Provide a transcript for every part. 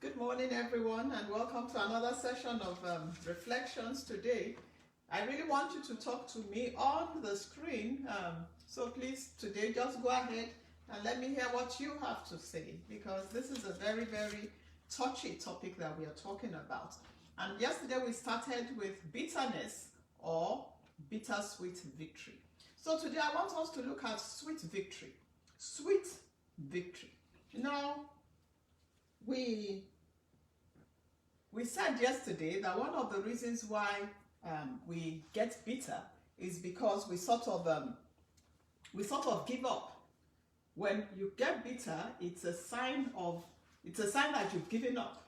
Good morning, everyone, and welcome to another session of reflections today. I really want you to talk to me on the screen. So please, today, just go ahead and let me hear what you have to say, because this is a very, very touchy topic that we are talking about. And yesterday we started with bitterness or bittersweet victory. So today I want us to look at sweet victory. Sweet victory. Now, we said yesterday that one of the reasons why we get bitter is because we sort of give up. When you get bitter, it's a sign that you've given up.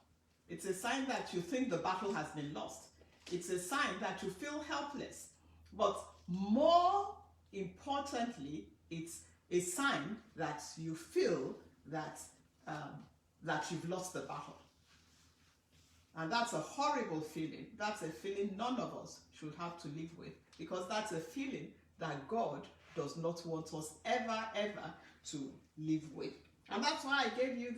It's a sign that you think the battle has been lost. It's a sign that you feel helpless. But more importantly, it's a sign that you feel that you've lost the battle. And that's a horrible feeling. That's a feeling none of us should have to live with, because that's a feeling that God does not want us ever to live with. And that's why I gave you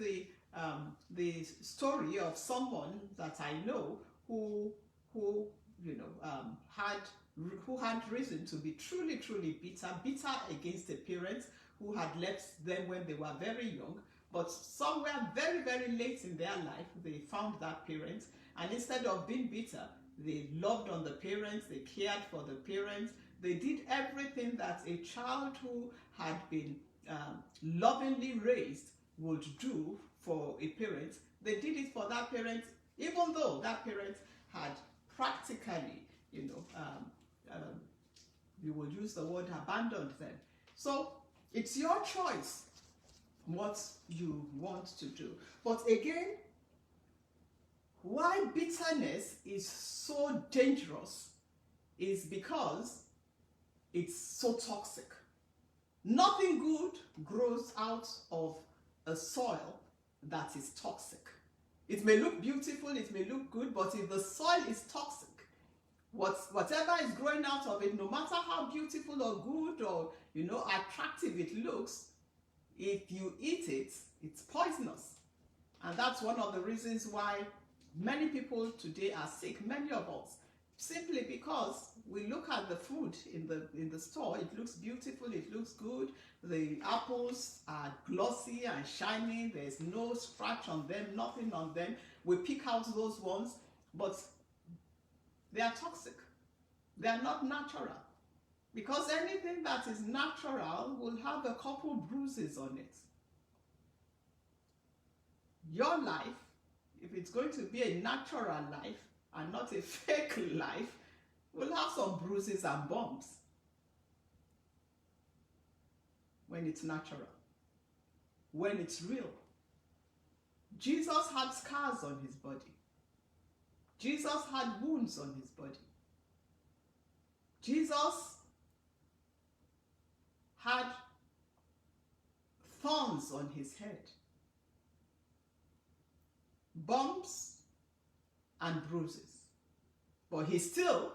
the story of someone that I know who had reason to be truly bitter against a parent who had left them when they were very young. But somewhere very late in their life, they found that parent, and instead of being bitter, they loved on the parents, they cared for the parents, they did everything that a child who had been lovingly raised would do for a parent. They did it for that parent, even though that parent had practically, we would use the word abandoned them. So it's your choice what you want to do. But again, why bitterness is so dangerous is because it's so toxic. Nothing good grows out of a soil that is toxic. It may look beautiful, it may look good, but if the soil is toxic, whatever is growing out of it, no matter how beautiful or good or attractive it looks, if you eat it, it's poisonous. And that's one of the reasons why many people today are sick, many of us, simply because we look at the food in the store, it looks beautiful, it looks good, the apples are glossy and shiny, there's no scratch on them, nothing on them. We pick out those ones, but they are toxic. They are not natural. Because anything that is natural will have a couple bruises on it. Your life, if it's going to be a natural life and not a fake life, will have some bruises and bumps when it's natural, when it's real. Jesus had scars on his body. Jesus had wounds on his body. Jesus had thorns on his head, bumps and bruises. But he's still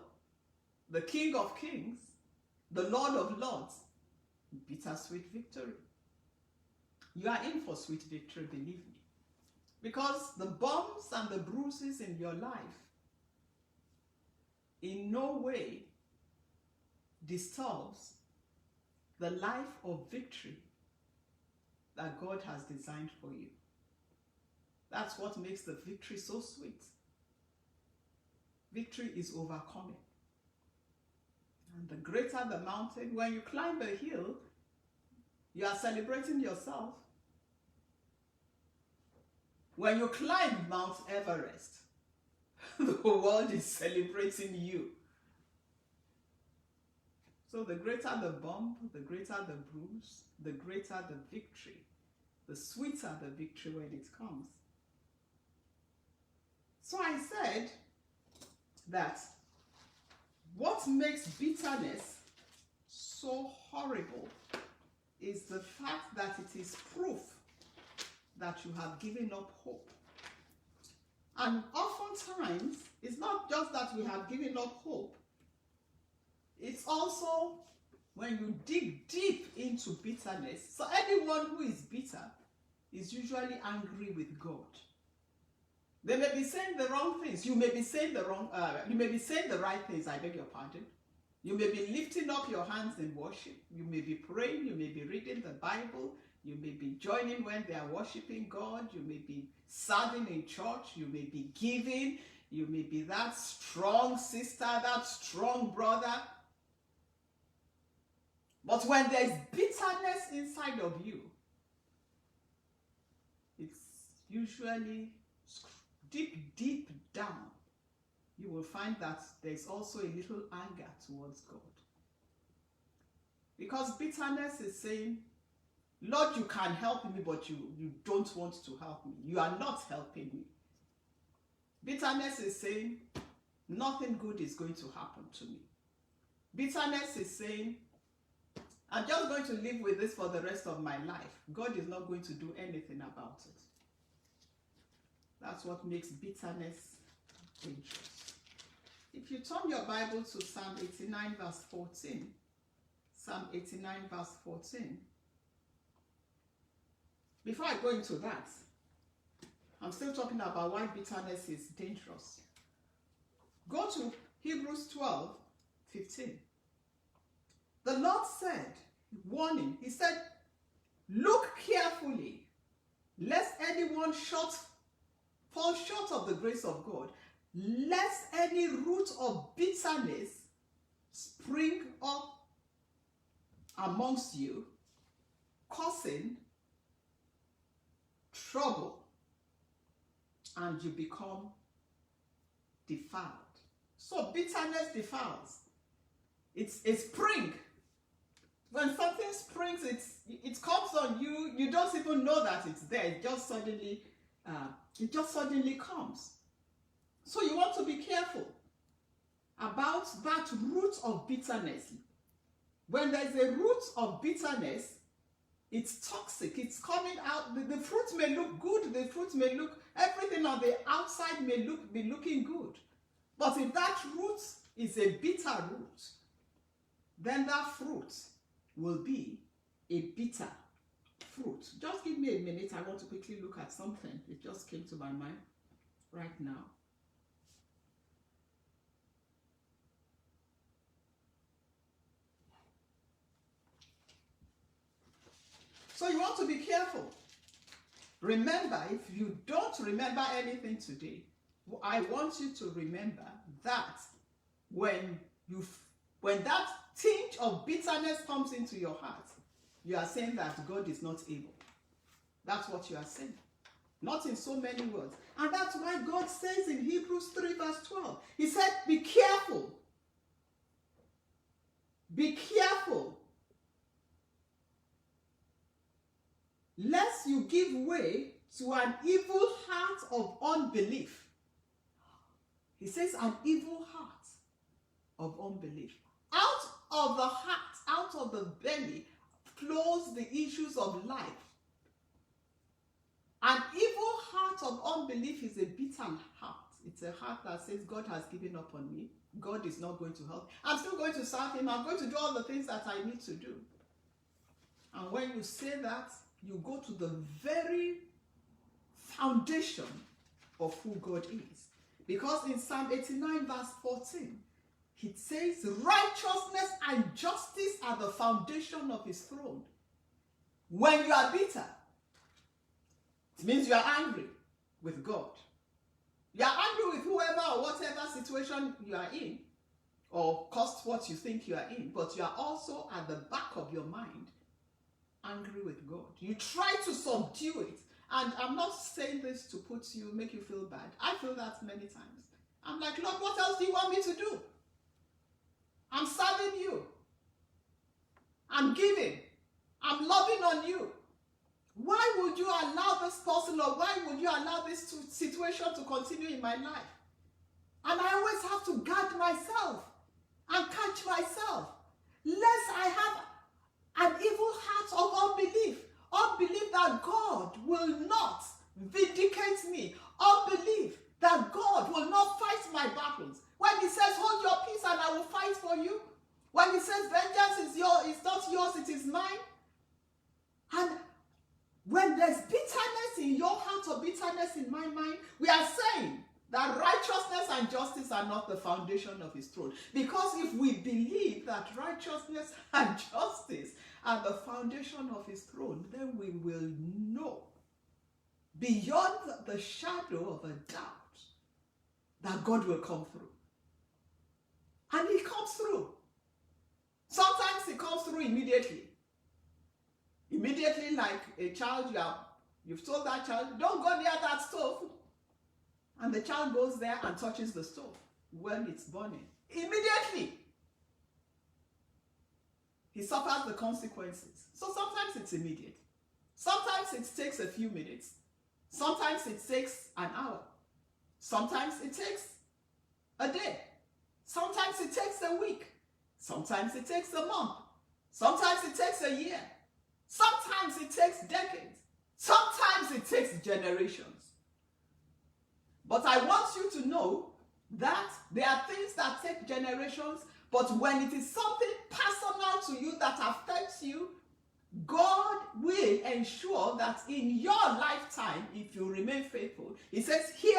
the King of Kings, the Lord of Lords. Bittersweet victory. You are in for sweet victory, believe me. Because the bumps and the bruises in your life in no way disturbs the life of victory that God has designed for you. That's what makes the victory so sweet. Victory is overcoming. And the greater the mountain, when you climb a hill, you are celebrating yourself. When you climb Mount Everest, the world is celebrating you. So the greater the bump, the greater the bruise, the greater the victory, the sweeter the victory when it comes. So I said that what makes bitterness so horrible is the fact that it is proof that you have given up hope. And oftentimes, it's not just that we have given up hope, it's also when you dig deep into bitterness. So anyone who is bitter is usually angry with God. They may be saying the wrong things. You may be saying the right things, I beg your pardon. You may be lifting up your hands in worship. You may be praying. You may be reading the Bible. You may be joining when they are worshiping God. You may be serving in church. You may be giving. You may be that strong sister, that strong brother. But when there is bitterness inside of you, it's usually deep down, you will find that there's also a little anger towards God. Because bitterness is saying, Lord, you can help me, but you don't want to help me. You are not helping me. Bitterness is saying, nothing good is going to happen to me. Bitterness is saying, I'm just going to live with this for the rest of my life. God is not going to do anything about it. That's what makes bitterness dangerous. If you turn your Bible to Psalm 89 verse 14, Psalm 89 verse 14, before I go into that, I'm still talking about why bitterness is dangerous. Go to Hebrews 12:15. The Lord said, warning, he said, look carefully, lest anyone fall short of the grace of God, lest any root of bitterness spring up amongst you, causing trouble, and you become defiled. So bitterness defiles. It's a spring. When something springs, it comes on you. You don't even know that it's there. It just suddenly comes. So you want to be careful about that root of bitterness. When there's a root of bitterness, it's toxic. It's coming out. The fruit may look good. The fruit may look, everything on the outside may be looking good. But if that root is a bitter root, then that fruit will be a bitter fruit. Just give me a minute. I want to quickly look at something. It just came to my mind right now. So you want to be careful. Remember, if you don't remember anything today, I want you to remember that when that tinge of bitterness comes into your heart, you are saying that God is not able. That's what you are saying. Not in so many words. And that's why God says in Hebrews 3 verse 12, he said, be careful. Be careful. Lest you give way to an evil heart of unbelief. He says an evil heart of unbelief. Out of the heart, out of the belly, flows the issues of life. An evil heart of unbelief is a bitter heart. It's a heart that says, God has given up on me. God is not going to help. I'm still going to serve him. I'm going to do all the things that I need to do. And when you say that, you go to the very foundation of who God is. Because in Psalm 89 verse 14, it says, righteousness and justice are the foundation of his throne. When you are bitter, it means you are angry with God. You are angry with whoever or whatever situation you are in, or cost what you think you are in, but you are also at the back of your mind angry with God. You try to subdue it. And I'm not saying this to make you feel bad. I feel that many times. I'm like, Lord, what else do you want me to do? I'm serving you. I'm giving. I'm loving on you. Why would you allow this person, or why would you allow this situation to continue in my life? And I always have to guard myself and catch myself, lest I have an evil heart of unbelief. Unbelief that God will not vindicate me. Unbelief that God will not fight my battles. When he says, hold your peace and I will fight for you. When he says, vengeance is yours, it's not yours, it is mine. And when there's bitterness in your heart of bitterness in my mind, we are saying that righteousness and justice are not the foundation of his throne. Because if we believe that righteousness and justice are the foundation of his throne, then we will know beyond the shadow of a doubt that God will come through. And he comes through. Sometimes he comes through immediately. Immediately, like a child, you've told that child, don't go near that stove. And the child goes there and touches the stove when it's burning. Immediately, he suffers the consequences. So sometimes it's immediate. Sometimes it takes a few minutes. Sometimes it takes an hour. Sometimes it takes a day. Sometimes it takes a week. Sometimes it takes a month. Sometimes it takes a year. Sometimes it takes decades. Sometimes it takes generations. But I want you to know that there are things that take generations, but when it is something personal to you that affects you, God will ensure that in your lifetime, if you remain faithful, he says, here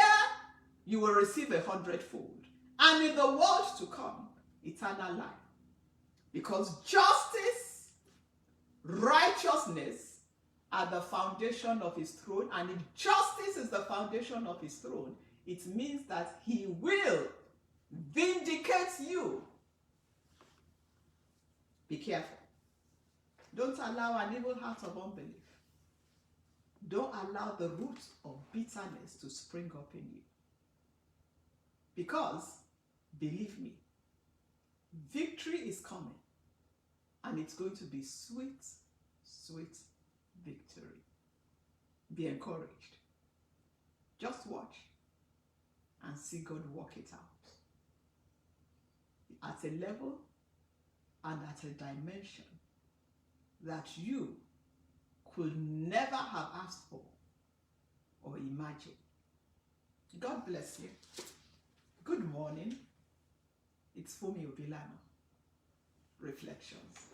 you will receive 100-fold. And in the world to come, eternal life. Because justice, righteousness are the foundation of his throne. And if justice is the foundation of his throne, it means that he will vindicate you. Be careful. Don't allow an evil heart of unbelief. Don't allow the root of bitterness to spring up in you. Because, believe me, victory is coming. And it's going to be sweet, sweet victory. Be encouraged. Just watch and see God work it out. At a level and at a dimension that you could never have asked for or imagined. God bless you. Good morning. It's Fumi Obilano. Reflections.